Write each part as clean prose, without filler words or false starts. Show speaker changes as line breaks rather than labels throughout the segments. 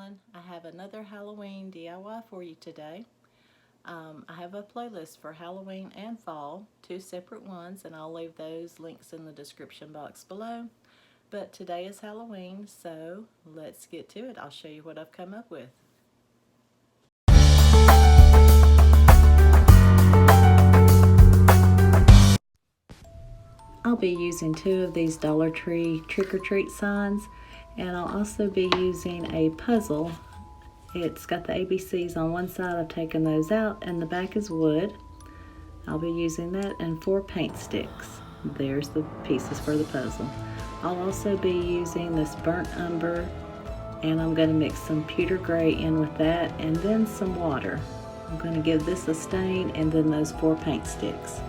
everyone. I have another Halloween DIY for you today. I have a playlist for Halloween and fall, two separate ones, and I'll leave those links in the description box below. But today is Halloween, so let's get to it. I'll show you what I've come up with. I'll be using two of these Dollar Tree trick-or-treat signs, and I'll also be using a puzzle. It's got the ABCs on one side. I've taken those out, and the back is wood. I'll be using that and 4 paint sticks. There's the pieces for the puzzle. I'll also be using this burnt umber, and I'm going to mix some pewter gray in with that and then some water. I'm going to give this a stain and then those 4 paint sticks.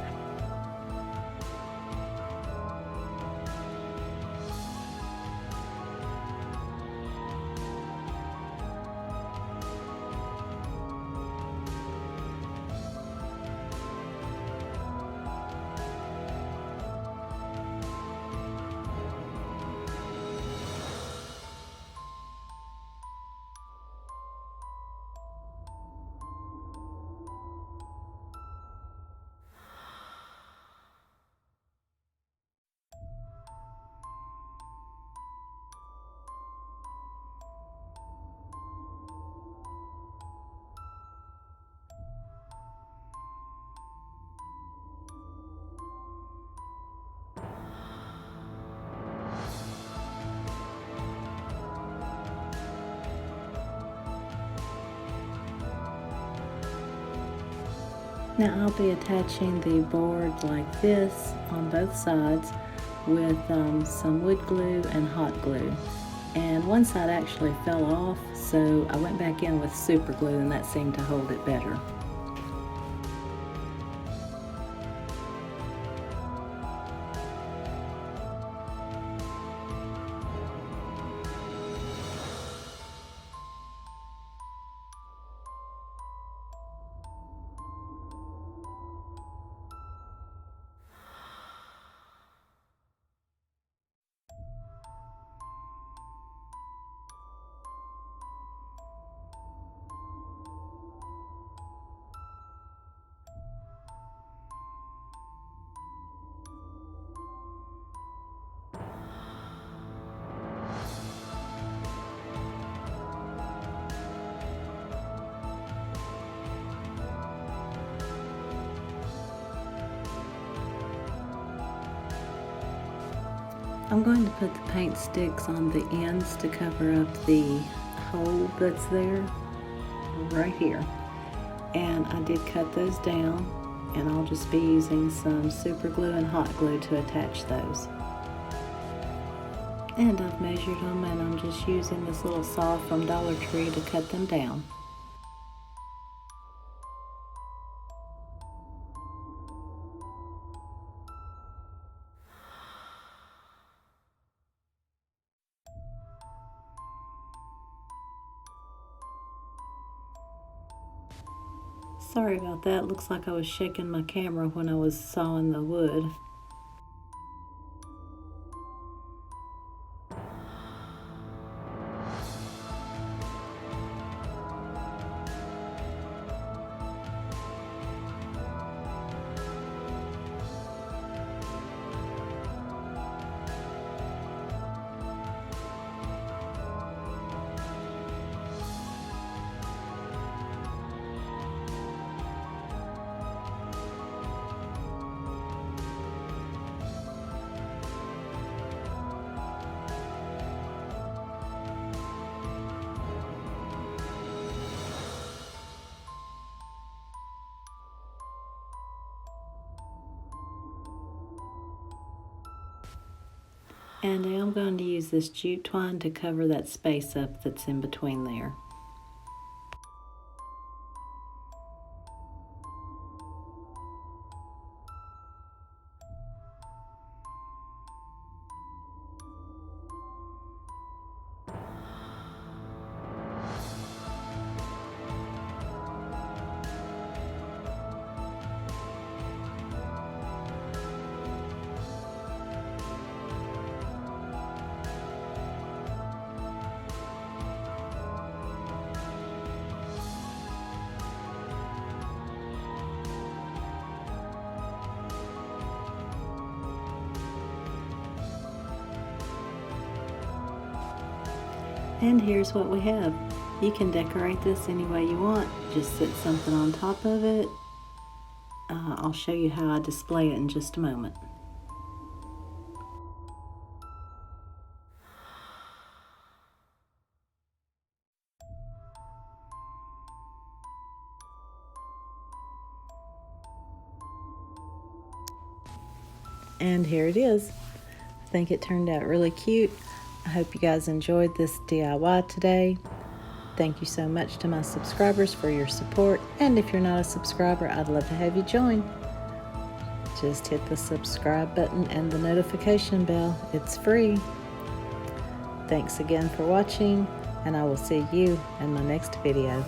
Now I'll be attaching the board like this on both sides with some wood glue and hot glue. And one side actually fell off, so I went back in with super glue and that seemed to hold it better. I'm going to put the paint sticks on the ends to cover up the hole that's there, right here. And I did cut those down, and I'll just be using some super glue and hot glue to attach those. And I've measured them, and I'm just using this little saw from Dollar Tree to cut them down. Sorry about that. Looks like I was shaking my camera when I was sawing the wood. And I am going to use this jute twine to cover that space up that's in between there. And here's what we have. You can decorate this any way you want. Just sit something on top of it. I'll show you how I display it in just a moment. And here it is. I think it turned out really cute. I hope you guys enjoyed this DIY today. Thank you so much to my subscribers for your support. And if you're not a subscriber, I'd love to have you join. Just hit the subscribe button and the notification bell. It's free. Thanks again for watching, and I will see you in my next video.